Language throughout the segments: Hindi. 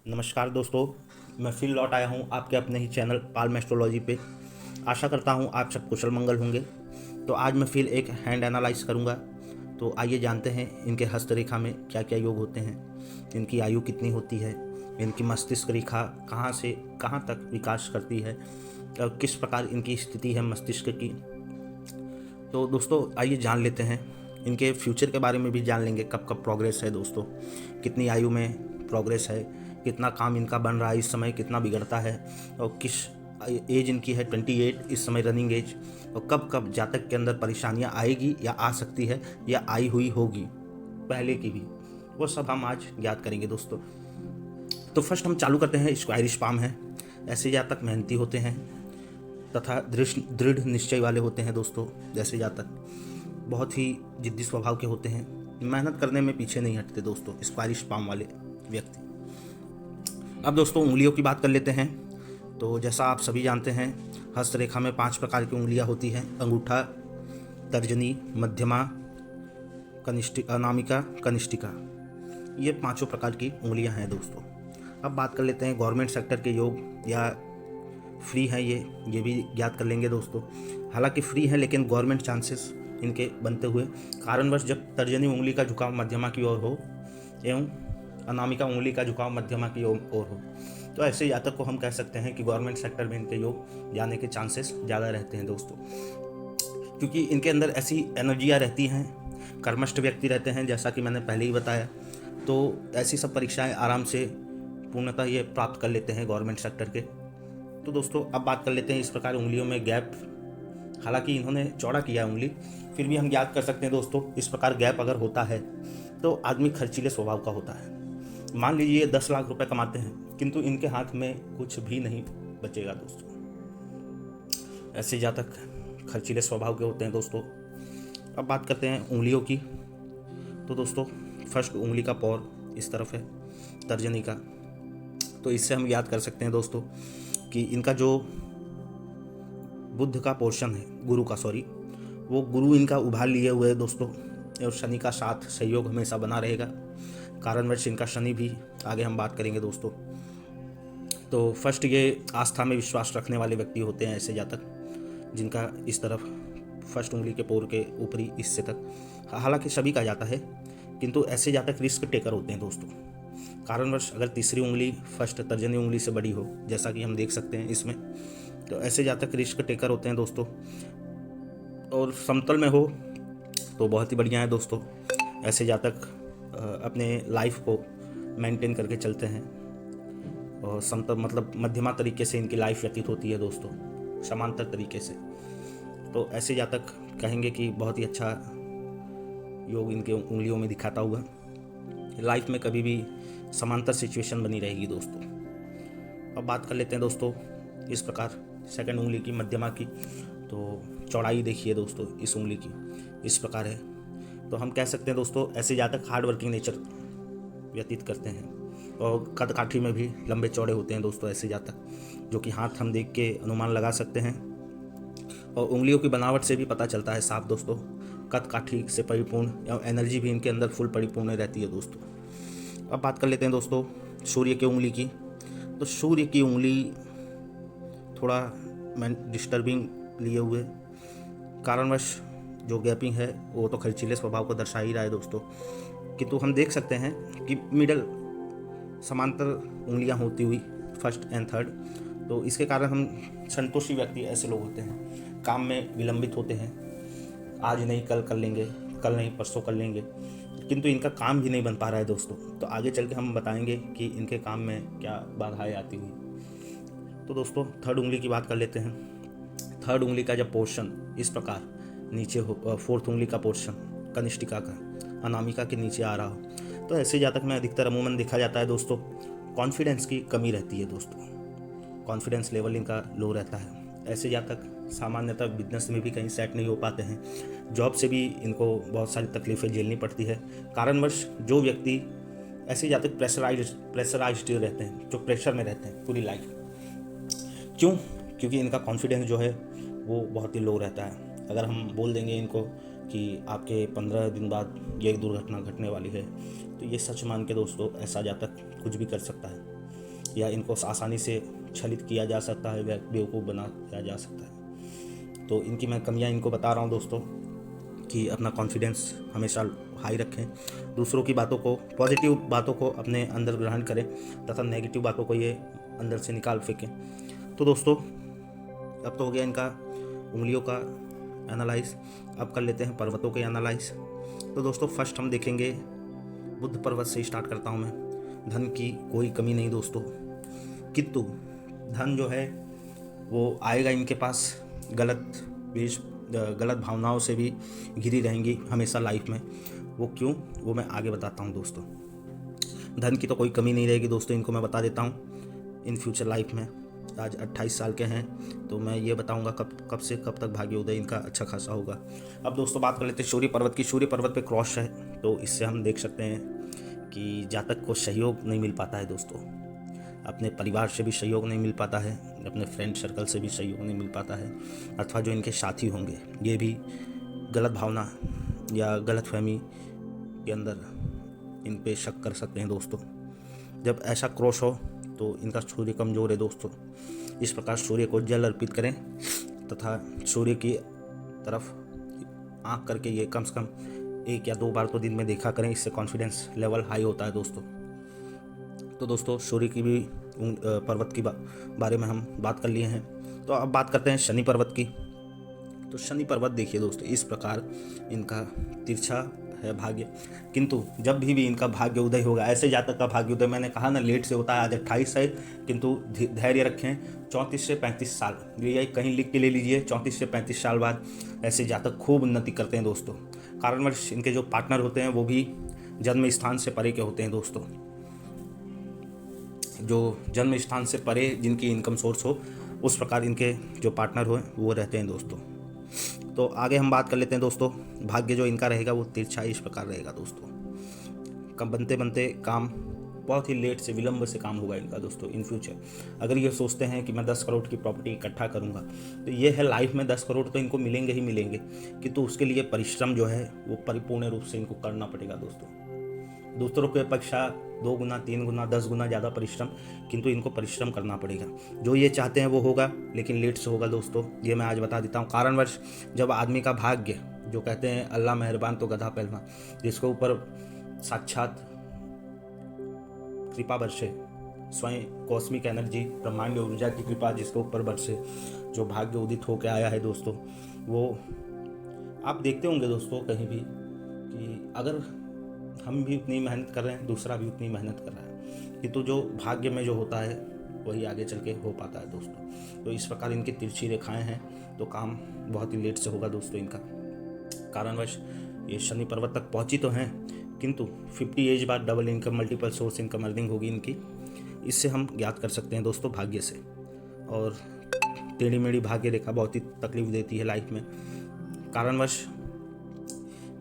नमस्कार दोस्तों, मैं फिर लौट आया हूँ आपके अपने ही चैनल पाल एस्ट्रोलॉजी पे। आशा करता हूँ आप सब कुशल मंगल होंगे। तो आज मैं फिर एक हैंड एनालाइज करूँगा। तो आइए जानते हैं इनके हस्तरेखा में क्या क्या योग होते हैं, इनकी आयु कितनी होती है, इनकी मस्तिष्क रेखा कहाँ से कहाँ तक विकास करती है और किस प्रकार इनकी स्थिति है मस्तिष्क की। तो दोस्तों आइए जान लेते हैं, इनके फ्यूचर के बारे में भी जान लेंगे, कब कब प्रोग्रेस है दोस्तों, कितनी आयु में प्रोग्रेस है, कितना काम इनका बन रहा है इस समय, कितना बिगड़ता है और किस एज इनकी है 28 इस समय रनिंग एज, और कब कब जातक के अंदर परेशानियां आएगी या आ सकती है या आई हुई होगी पहले की भी, वो सब हम आज ज्ञात करेंगे दोस्तों। तो फर्स्ट हम चालू करते हैं, स्क्वायरिश पाम है। ऐसे जातक मेहनती होते हैं तथा दृढ़ निश्चय वाले होते हैं दोस्तों। जैसे जातक बहुत ही जिद्दी स्वभाव के होते हैं, मेहनत करने में पीछे नहीं हटते दोस्तों स्क्वायरिश पाम वाले व्यक्ति। अब दोस्तों उंगलियों की बात कर लेते हैं। तो जैसा आप सभी जानते हैं, हस्तरेखा में 5 प्रकार की उंगलियां होती हैं: अंगूठा, तर्जनी, मध्यमा, अनामिका, कनिष्ठिका। ये 5 प्रकार की उंगलियां हैं दोस्तों। अब बात कर लेते हैं गवर्नमेंट सेक्टर के योग या फ्री है ये भी ज्ञात कर लेंगे दोस्तों। हालांकि फ्री है लेकिन गवर्नमेंट चांसेस इनके बनते हुए कारणवश जब तर्जनी उंगली का झुकाव मध्यमा की ओर हो एवं अनामिका उंगली का झुकाव मध्यमा की ओर हो, तो ऐसे जातक को हम कह सकते हैं कि गवर्नमेंट सेक्टर में इनके योग जाने के चांसेस ज़्यादा रहते हैं दोस्तों, क्योंकि इनके अंदर ऐसी एनर्जियाँ रहती हैं, कर्मठ व्यक्ति रहते हैं जैसा कि मैंने पहले ही बताया। तो ऐसी सब परीक्षाएं आराम से पूर्णतः ये प्राप्त कर लेते हैं गवर्नमेंट सेक्टर के। तो दोस्तों अब बात कर लेते हैं इस प्रकार उंगलियों में गैप। हालांकि इन्होंने चौड़ा किया है उंगली, फिर भी हम याद कर सकते हैं दोस्तों, इस प्रकार गैप अगर होता है तो आदमी खर्चीले स्वभाव का होता है। मान लीजिए 10 लाख रुपए कमाते हैं किंतु इनके हाथ में कुछ भी नहीं बचेगा दोस्तों। ऐसे जातक खर्चीले स्वभाव के होते हैं दोस्तों। अब बात करते हैं उंगलियों की। तो दोस्तों फर्स्ट उंगली का पौर इस तरफ है, तर्जनी का। तो इससे हम याद कर सकते हैं दोस्तों कि इनका जो बुध का पोर्शन है, वो गुरु इनका उभार लिए हुए है दोस्तों, और शनि का साथ सहयोग हमेशा बना रहेगा। कारणवश इनका शनि भी आगे हम बात करेंगे दोस्तों। तो फर्स्ट ये आस्था में विश्वास रखने वाले व्यक्ति होते हैं ऐसे जातक, जिनका इस तरफ फर्स्ट उंगली के पोर के ऊपरी हिस्से तक। हालांकि सभी का जाता है किंतु ऐसे जातक रिस्क टेकर होते हैं दोस्तों। कारणवश अगर तीसरी उंगली फर्स्ट तर्जनी उंगली से बड़ी हो, जैसा कि हम देख सकते हैं इसमें, तो ऐसे जातक रिस्क टेकर होते हैं दोस्तों। और समतल में हो तो बहुत ही बढ़िया है दोस्तों। ऐसे जातक अपने लाइफ को मेंटेन करके चलते हैं और समतल मतलब मध्यमा तरीके से इनकी लाइफ व्यतीत होती है दोस्तों, समांतर तरीके से। तो ऐसे जातक कहेंगे कि बहुत ही अच्छा योग इनके उंगलियों में दिखाता हुआ लाइफ में कभी भी समांतर सिचुएशन बनी रहेगी दोस्तों। अब बात कर लेते हैं दोस्तों इस प्रकार सेकंड उंगली की, मध्यमा की। तो चौड़ाई देखिए दोस्तों इस उंगली की इस प्रकार है। तो हम कह सकते हैं दोस्तों ऐसे जातक हार्ड वर्किंग नेचर व्यतीत करते हैं और कद काठी में भी लंबे चौड़े होते हैं दोस्तों ऐसे जातक, जो कि हाथ हम देख के अनुमान लगा सकते हैं और उंगलियों की बनावट से भी पता चलता है साफ दोस्तों। कद काठी से परिपूर्ण या एनर्जी भी इनके अंदर फुल परिपूर्ण रहती है दोस्तों। अब बात कर लेते हैं दोस्तों सूर्य की उंगली की। तो सूर्य की उंगली थोड़ा डिस्टर्बिंग लिए हुए, कारणवश जो गैपिंग है वो तो खर्चीले स्वभाव को दर्शा ही रहा है दोस्तों, किंतु हम देख सकते हैं कि मिडल समांतर उंगलियां होती हुई फर्स्ट एंड थर्ड। तो इसके कारण हम संतोषी व्यक्ति ऐसे लोग होते हैं, काम में विलंबित होते हैं, आज नहीं कल कर लेंगे, कल नहीं परसों कर लेंगे, किंतु इनका काम भी नहीं बन पा रहा है दोस्तों। तो आगे चल के हम बताएंगे कि इनके काम में क्या बाधाएं आती हुई। तो दोस्तों थर्ड उंगली की बात कर लेते हैं। थर्ड उंगली का जब पोर्शन इस प्रकार नीचे हो, फोर्थ उंगली का पोर्शन कनिष्ठिका का अनामिका के नीचे आ रहा हो, तो ऐसे जातक में अधिकतर अमूमन देखा जाता है दोस्तों कॉन्फिडेंस की कमी रहती है दोस्तों, कॉन्फिडेंस लेवल इनका लो रहता है। ऐसे जातक सामान्यतः बिजनेस में भी कहीं सेट नहीं हो पाते हैं, जॉब से भी इनको बहुत सारी तकलीफ़ें झेलनी पड़ती है। कारणवश जो व्यक्ति ऐसे जातक प्रेशराइज्ड रहते हैं, जो प्रेशर में रहते हैं पूरी लाइफ। क्यों? क्योंकि इनका कॉन्फिडेंस जो है वो बहुत ही लो रहता है। अगर हम बोल देंगे इनको कि आपके 15 दिन बाद ये दुर्घटना घटने वाली है, तो ये सच मान के दोस्तों ऐसा जातक कुछ भी कर सकता है। या इनको आसानी से छलित किया जा सकता है, बेवकूफ़ बनाया जा सकता है। तो इनकी मैं कमियां इनको बता रहा हूं दोस्तों कि अपना कॉन्फिडेंस हमेशा हाई रखें, दूसरों की बातों को, पॉजिटिव बातों को अपने अंदर ग्रहण करें तथा नेगेटिव बातों को ये अंदर से निकाल फेंकें। तो दोस्तों अब तो हो गया इनका उंगलियों का एनालाइज, अब कर लेते हैं पर्वतों के एनालाइज। तो दोस्तों फर्स्ट हम देखेंगे बुध पर्वत से स्टार्ट करता हूँ मैं। धन की कोई कमी नहीं दोस्तों, किंतु धन जो है वो आएगा इनके पास गलत भावनाओं से भी घिरी रहेंगी हमेशा लाइफ में। वो क्यों, वो मैं आगे बताता हूँ दोस्तों। धन की तो कोई कमी नहीं रहेगी दोस्तों, इनको मैं बता देता हूँ इन फ्यूचर लाइफ में। आज 28 साल के हैं तो मैं ये बताऊंगा कब से कब तक भाग्योदय इनका अच्छा खासा होगा। अब दोस्तों बात कर लेते हैं सूर्य पर्वत की। सूर्य पर्वत पे क्रॉस है तो इससे हम देख सकते हैं कि जातक को सहयोग नहीं मिल पाता है दोस्तों, अपने परिवार से भी सहयोग नहीं मिल पाता है, अपने फ्रेंड सर्कल से भी सहयोग नहीं मिल पाता है, अथवा जो इनके साथी होंगे ये भी गलत भावना या गलत फहमी के अंदर इन पे शक कर सकते हैं दोस्तों। जब ऐसा क्रॉस हो तो इनका सूर्य कमज़ोर है दोस्तों। इस प्रकार सूर्य को जल अर्पित करें तथा सूर्य की तरफ आँख करके ये कम से कम 1 या 2 बार तो दिन में देखा करें, इससे कॉन्फिडेंस लेवल हाई होता है दोस्तों। तो दोस्तों सूर्य की भी पर्वत की बारे में हम बात कर लिए हैं। तो अब बात करते हैं शनि पर्वत की। तो शनि पर्वत देखिए दोस्तों, इस प्रकार इनका तिरछा है भाग्य, किंतु जब भी इनका भाग्य उदय होगा, ऐसे जातक का भाग्य उदय मैंने कहा ना लेट से होता है। आज 28 है किंतु धैर्य रखें, 34 से 35 साल, ये कहीं लिख के ले लीजिए, 34 से 35 साल बाद ऐसे जातक खूब उन्नति करते हैं दोस्तों। कारणवश इनके जो पार्टनर होते हैं वो भी जन्म स्थान से परे के होते हैं दोस्तों। जो जन्म स्थान से परे जिनकी इनकम सोर्स हो, उस प्रकार इनके जो पार्टनर हो वो रहते हैं दोस्तों। तो आगे हम बात कर लेते हैं दोस्तों। भाग्य जो इनका रहेगा वो तिरछा इस प्रकार रहेगा दोस्तों। कम बनते बनते काम बहुत ही लेट से, विलंब से काम होगा इनका दोस्तों इन फ्यूचर। अगर ये सोचते हैं कि मैं 10 करोड़ की प्रॉपर्टी इकट्ठा करूंगा, तो ये है लाइफ में 10 करोड़ तो इनको मिलेंगे ही मिलेंगे, किंतु उसके लिए परिश्रम जो है वो परिपूर्ण रूप से इनको करना पड़ेगा दोस्तों। दूसरों की अपेक्षा 2 गुना 3 गुना 10 गुना ज़्यादा परिश्रम, किंतु इनको परिश्रम करना पड़ेगा। जो ये चाहते हैं वो होगा, लेकिन लेट से होगा दोस्तों, ये मैं आज बता देता हूँ। कारणवश जब आदमी का भाग्य, जो कहते हैं अल्लाह मेहरबान तो गधा पहलवान, जिसके ऊपर साक्षात कृपा बरसे, स्वयं कॉस्मिक एनर्जी, ब्रह्मांड ऊर्जा की कृपा जिसके ऊपर बरसे, जो भाग्य उदित होकर आया है दोस्तों, वो आप देखते होंगे दोस्तों कहीं भी कि अगर हम भी उतनी मेहनत कर रहे हैं, दूसरा भी उतनी मेहनत कर रहा है, किंतु जो भाग्य में जो होता है वही आगे चल के हो पाता है दोस्तों। तो इस प्रकार इनकी तिरछी रेखाएं हैं तो काम बहुत ही लेट से होगा दोस्तों इनका। कारणवश ये शनि पर्वत तक पहुंची तो हैं, किंतु 50 एज बाद double income, multiple source income earning होगी इनकी। इससे हम ज्ञात कर सकते हैं दोस्तों भाग्य से। और टेढ़ी मेढ़ी भाग्य रेखा बहुत ही तकलीफ देती है लाइफ में, कारणवश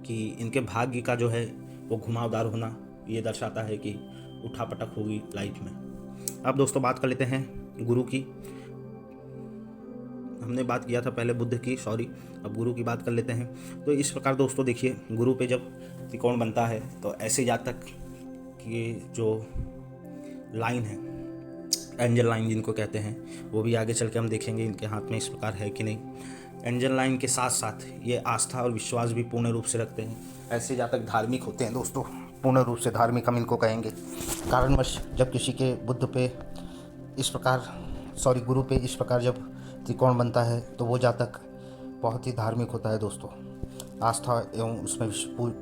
कि इनके भाग्य का जो है वो घुमावदार होना ये दर्शाता है कि उठापटक होगी लाइफ में। अब दोस्तों बात कर लेते हैं गुरु की। हमने बात किया था पहले बुध की, सॉरी, अब गुरु की बात कर लेते हैं। तो इस प्रकार दोस्तों देखिए, गुरु पे जब त्रिकोण बनता है तो ऐसे जातक की जो लाइन है, एंजल लाइन जिनको कहते हैं, वो भी आगे चल के हम देखेंगे इनके हाथ में इस प्रकार है कि नहीं। एंजल लाइन के साथ साथ ये आस्था और विश्वास भी पूर्ण रूप से रखते हैं। ऐसे जातक धार्मिक होते हैं दोस्तों, पूर्ण रूप से धार्मिक हम इनको कहेंगे। कारणवश जब किसी के बुद्ध पे इस प्रकार, सॉरी, गुरु पे इस प्रकार जब त्रिकोण बनता है तो वो जातक बहुत ही धार्मिक होता है दोस्तों। आस्था एवं उसमें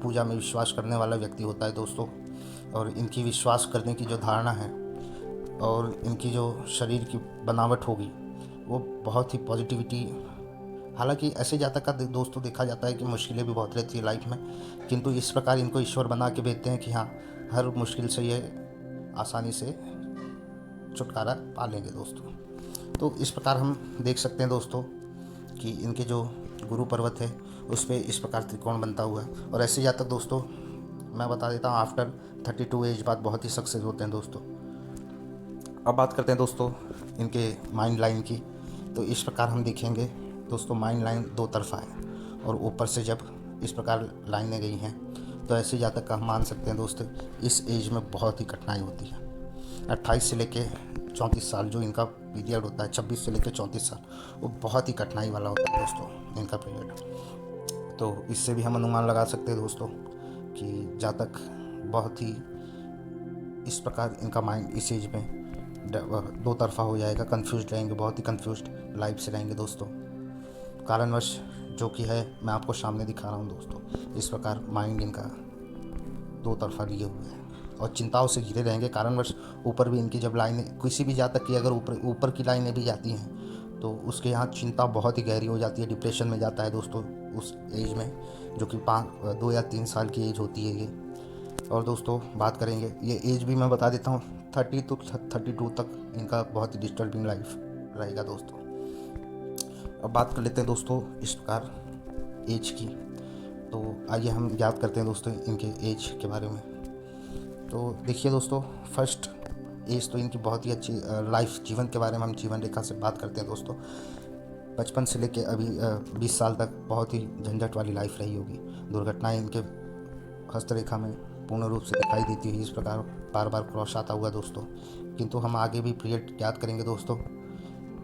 पूजा में विश्वास करने वाला व्यक्ति होता है दोस्तों। और इनकी विश्वास करने की जो धारणा है और इनकी जो शरीर की बनावट होगी वो बहुत ही पॉजिटिविटी। हालांकि ऐसे जातक का दोस्तों देखा जाता है कि मुश्किलें भी बहुत रहती है लाइफ में, किंतु इस प्रकार इनको ईश्वर बना के भेजते हैं कि हाँ, हर मुश्किल से ये आसानी से छुटकारा पा लेंगे दोस्तों। तो इस प्रकार हम देख सकते हैं दोस्तों कि इनके जो गुरु पर्वत है उस पर इस प्रकार त्रिकोण बनता हुआ है। और ऐसे जातक दोस्तों मैं बता देता हूँ आफ्टर 32 एज बाद बहुत ही सक्सेस होते हैं दोस्तों। अब बात करते हैं दोस्तों इनके माइंड लाइन की। तो इस प्रकार हम देखेंगे दोस्तों, माइंड लाइन 2 तरफा है और ऊपर से जब इस प्रकार लाइनें गई हैं तो ऐसे जातक का हम मान सकते हैं दोस्तों इस एज में बहुत ही कठिनाई होती है। 28 से लेके 34 साल जो इनका पीरियड होता है, 26 से लेकर 34 साल, वो बहुत ही कठिनाई वाला होता है दोस्तों इनका पीरियड। तो इससे भी हम अनुमान लगा सकते हैं दोस्तों कि जातक बहुत ही इस प्रकार इनका माइंड इस एज में दो तरफा हो जाएगा, कंफ्यूज रहेंगे, बहुत ही कंफ्यूज लाइफ से रहेंगे दोस्तों। कारणवश जो कि है मैं आपको सामने दिखा रहा हूँ दोस्तों, इस प्रकार माइंड इनका दो तरफा लिए हुए है और चिंताओं से घिरे रहेंगे। कारणवश ऊपर भी इनकी जब लाइनें किसी भी जातक की अगर ऊपर की लाइनें भी जाती हैं तो उसके यहाँ चिंता बहुत ही गहरी हो जाती है, डिप्रेशन में जाता है दोस्तों उस एज में, जो कि 2 या 3 साल की एज होती है ये। और दोस्तों बात करेंगे, ये एज भी मैं बता देता हूँ 30 to 32 तक इनका बहुत ही डिस्टर्बिंग लाइफ रहेगा दोस्तों। अब बात कर लेते हैं दोस्तों इस प्रकार एज की। तो आइए हम याद करते हैं दोस्तों इनके एज के बारे में। तो देखिए दोस्तों, फर्स्ट एज तो इनकी बहुत ही अच्छी लाइफ, जीवन के बारे में हम जीवन रेखा से बात करते हैं दोस्तों। बचपन से लेके अभी 20 साल तक बहुत ही झंझट वाली लाइफ रही होगी। दुर्घटनाएं इनके हस्तरेखा में पूर्ण रूप से दिखाई देती हुई इस प्रकार बार बार क्रॉस आता हुआ दोस्तों। किंतु हम आगे भी पीरियड याद करेंगे दोस्तों।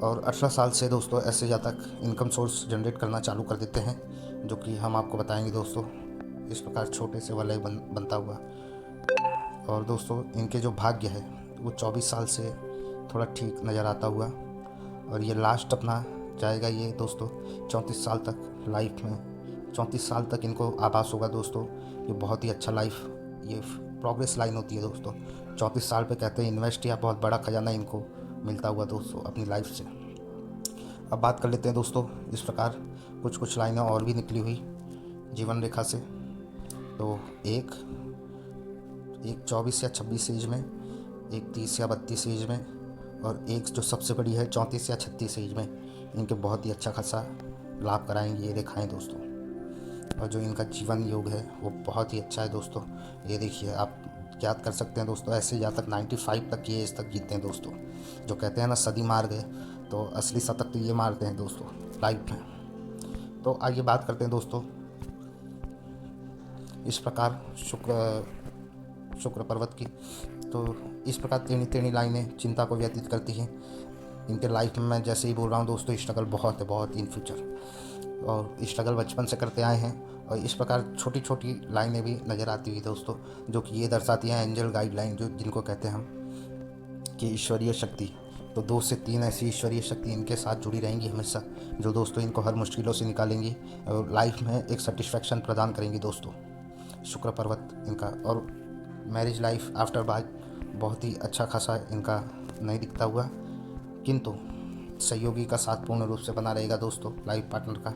और 18 साल से दोस्तों ऐसे जातक इनकम सोर्स जनरेट करना चालू कर देते हैं, जो कि हम आपको बताएंगे दोस्तों। इस प्रकार छोटे से वलय बनता हुआ। और दोस्तों इनके जो भाग्य है वो 24 साल से थोड़ा ठीक नज़र आता हुआ, और ये लास्ट अपना जाएगा ये दोस्तों 34 साल तक लाइफ में। 34 साल तक इनको आभास होगा दोस्तों ये बहुत ही अच्छा लाइफ, ये प्रोग्रेस लाइन होती है दोस्तों। 34 साल पे कहते हैं इन्वेस्ट या बहुत बड़ा खजाना इनको मिलता हुआ दोस्तों अपनी लाइफ से। अब बात कर लेते हैं दोस्तों इस प्रकार कुछ लाइनें और भी निकली हुई जीवन रेखा से। तो एक 24 या 26 एज में, एक 30 या 32 एज में, और एक जो सबसे बड़ी है 34 या 36 एज में, इनके बहुत ही अच्छा खासा लाभ कराएंगे ये रेखाएं दोस्तों। और जो इनका जीवन योग है वो बहुत ही अच्छा है दोस्तों। ये देखिए, आप याद कर सकते हैं दोस्तों, ऐसे जातक 95 तक की एज तक जीते हैं दोस्तों। जो कहते हैं ना सदी मार गए, तो असली शतक तो ये मारते हैं दोस्तों लाइफ में। तो आइए बात करते हैं दोस्तों इस प्रकार शुक्र पर्वत की। तो इस प्रकार टेढ़ी लाइनें चिंता को व्यतीत करती हैं इनके लाइफ में। मैं जैसे ही बोल रहा हूँ दोस्तों, स्ट्रगल बहुत है, बहुत इन फ्यूचर, और स्ट्रगल बचपन से करते आए हैं। और इस प्रकार छोटी छोटी लाइनें भी नज़र आती हुई दोस्तों, जो कि ये दर्शाती हैं एंजल गाइडलाइन, जो जिनको कहते हैं हम कि ईश्वरीय शक्ति। तो 2 से 3 ऐसी ईश्वरीय शक्ति इनके साथ जुड़ी रहेंगी हमेशा, जो दोस्तों इनको हर मुश्किलों से निकालेंगी और लाइफ में एक सेटिस्फैक्शन प्रदान करेंगी दोस्तों। शुक्र पर्वत इनका। और मैरिज लाइफ आफ्टर बात बहुत ही अच्छा खासा इनका नहीं दिखता हुआ, किंतु सहयोगी का साथ पूर्ण रूप से बना रहेगा दोस्तों लाइफ पार्टनर का।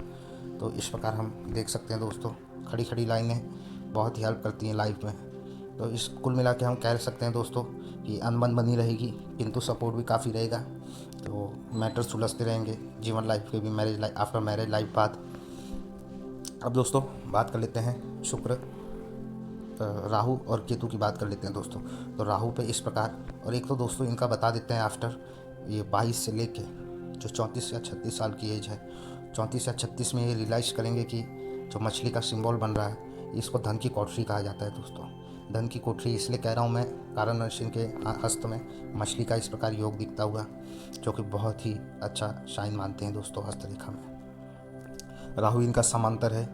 तो इस प्रकार हम देख सकते हैं दोस्तों, खड़ी लाइनें बहुत ही हेल्प करती हैं लाइफ में। तो इस कुल मिला के हम कह सकते हैं दोस्तों कि अनबन बनी रहेगी, किंतु सपोर्ट भी काफ़ी रहेगा। तो मैटर सुलझते रहेंगे जीवन लाइफ के भी, marriage life after marriage life बाद। अब दोस्तों बात कर लेते हैं शुक्र, राहु और केतु की बात कर लेते हैं दोस्तों। तो राहु पे इस प्रकार, और एक तो दोस्तों इनका बता देते हैं आफ्टर ये 22 से लेके जो 34 या 36 साल की एज है, 34 या 36 में ये रियलाइज़ करेंगे कि जो मछली का सिंबल बन रहा है इसको धन की कोठरी कहा जाता है दोस्तों। धन की कोठरी इसलिए कह रहा हूँ मैं, कारण इनके हस्त में मछली का इस प्रकार योग दिखता हुआ, जो कि बहुत ही अच्छा शाइन मानते हैं दोस्तों हस्तरेखा में। राहु इनका समांतर है।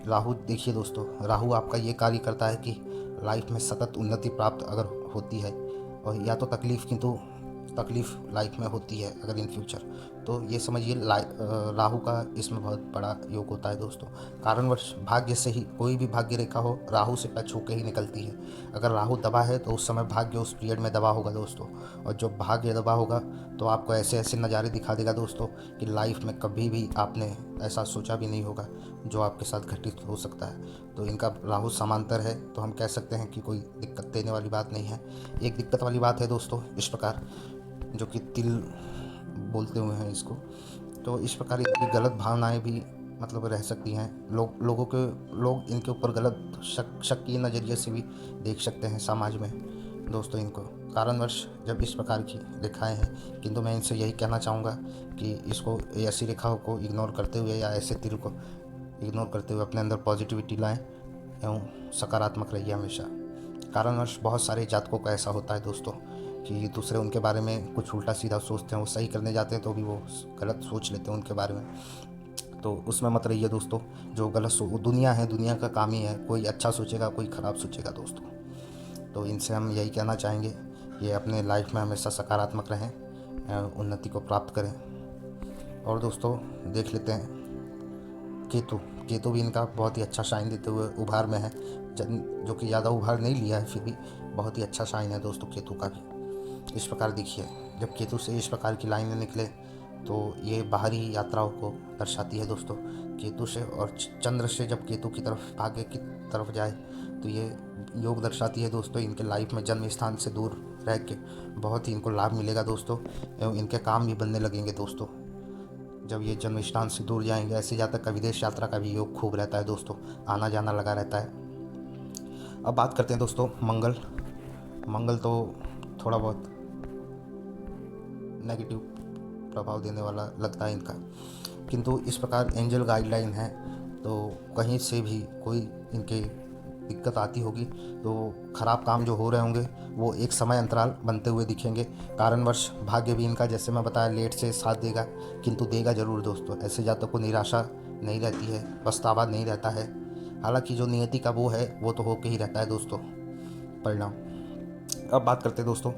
राहु देखिए दोस्तों, राहु आपका ये कार्य करता है कि लाइफ में सतत उन्नति प्राप्त अगर होती है, और या तो तकलीफ़ लाइफ में होती है अगर इन फ्यूचर, तो ये समझिए राहु का इसमें बहुत बड़ा योग होता है दोस्तों। कारणवश भाग्य से ही कोई भी भाग्य रेखा हो राहु से टच होकर ही निकलती है। अगर राहु दबा है तो उस समय भाग्य उस पीरियड में दबा होगा दोस्तों, और जब भाग्य दबा होगा तो आपको ऐसे ऐसे नज़ारे दिखा देगा दोस्तों कि लाइफ में कभी भी आपने ऐसा सोचा भी नहीं होगा जो आपके साथ घटित हो सकता है। तो इनका राहु समांतर है, तो हम कह सकते हैं कि कोई दिक्कत देने वाली बात नहीं है। एक दिक्कत वाली बात है दोस्तों इस प्रकार, जो कि तिल बोलते हुए हैं इसको। तो इस प्रकार इनकी गलत भावनाएं भी मतलब रह सकती हैं। लोग इनके ऊपर गलत शक के नज़रिए से भी देख सकते हैं समाज में दोस्तों इनको, कारणवश जब इस प्रकार की रेखाएं हैं। किंतु मैं इनसे यही कहना चाहूँगा कि इसको ऐसी रेखाओं को इग्नोर करते हुए या ऐसे तिल को इग्नोर करते हुए अपने अंदर पॉजिटिविटी लाएं एवं सकारात्मक रहिए हमेशा। कारणवश बहुत सारे जातकों का ऐसा होता है दोस्तों कि दूसरे उनके बारे में कुछ उल्टा सीधा सोचते हैं, वो सही करने जाते हैं तो भी वो गलत सोच लेते हैं उनके बारे में। तो उसमें मत रहिए दोस्तों। जो दुनिया है, दुनिया का काम ही है, कोई अच्छा सोचेगा कोई ख़राब सोचेगा दोस्तों। तो इनसे हम यही कहना चाहेंगे, ये अपने लाइफ में हमेशा सकारात्मक रहें, उन्नति को प्राप्त करें। और दोस्तों देख लेते हैं केतु। केतु भी इनका बहुत ही अच्छा शाइन देते हुए उभार में है, जो कि ज़्यादा उभार नहीं लिया है, फिर भी बहुत ही अच्छा शाइन है दोस्तों केतु का भी। इस प्रकार देखिए, जब केतु से इस प्रकार की लाइनें निकले तो ये बाहरी यात्राओं को दर्शाती है दोस्तों। केतु से और चंद्र से जब केतु की तरफ आगे की तरफ जाए तो ये योग दर्शाती है दोस्तों, इनके लाइफ में जन्म स्थान से दूर रह के बहुत ही इनको लाभ मिलेगा दोस्तों, एवं इनके काम भी बनने लगेंगे दोस्तों जब ये जन्म स्थान से दूर जाएंगे। ऐसे जातक का विदेश यात्रा का भी योग खूब रहता है दोस्तों, आना जाना लगा रहता है। अब बात करते हैं दोस्तों मंगल तो थोड़ा बहुत नेगेटिव प्रभाव देने वाला लगता है इनका, किंतु इस प्रकार एंजल गाइडलाइन है, तो कहीं से भी कोई इनके दिक्कत आती होगी तो ख़राब काम जो हो रहे होंगे वो एक समय अंतराल बनते हुए दिखेंगे। कारणवश भाग्य भी इनका, जैसे मैं बताया, लेट से साथ देगा, किंतु देगा ज़रूर दोस्तों। ऐसे जातकों को निराशा नहीं रहती है, पछतावा नहीं रहता है। हालांकि जो नियति का वो है वो तो होके ही रहता है दोस्तों परिणाम। अब बात करते हैं दोस्तों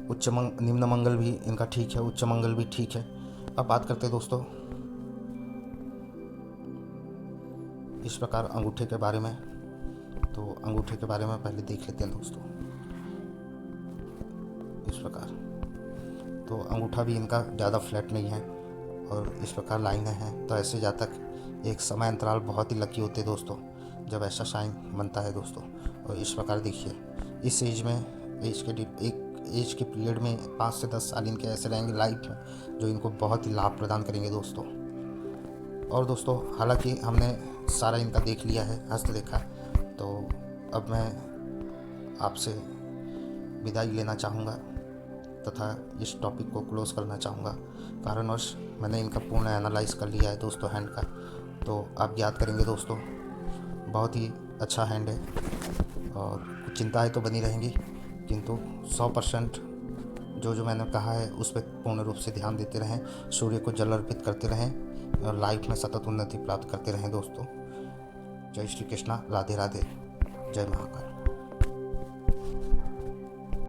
निम्न मंगल भी इनका ठीक है, उच्च मंगल भी ठीक है। अब बात करते हैं दोस्तों इस प्रकार अंगूठे के बारे में। तो अंगूठे के बारे में पहले देख लेते हैं दोस्तों। इस प्रकार तो अंगूठा भी इनका ज़्यादा फ्लैट नहीं है और इस प्रकार लाइनें हैं, तो ऐसे जातक एक समय अंतराल बहुत ही लकी होते हैं दोस्तों जब ऐसा साइन बनता है दोस्तों। और इस प्रकार देखिए, इस एज के पीरियड में 5 से 10 साल इनके ऐसे रहेंगे लाइफ में जो इनको बहुत ही लाभ प्रदान करेंगे दोस्तों। और दोस्तों हालांकि हमने सारा इनका देख लिया है, हस्तरेखा, तो अब मैं आपसे विदाई लेना चाहूँगा तथा इस टॉपिक को क्लोज करना चाहूँगा। कारणवश मैंने इनका पूर्ण एनालाइज कर लिया है दोस्तों हैंड का, तो आप याद करेंगे दोस्तों, बहुत ही अच्छा हैंड है। और कुछ चिंताएँ तो बनी रहेंगी, किंतु 100% जो मैंने कहा है उस पर पूर्ण रूप से ध्यान देते रहें, सूर्य को जल अर्पित करते रहें और लाइफ में सतत उन्नति प्राप्त करते रहें दोस्तों। जय श्री कृष्णा, राधे राधे, जय महाकाल।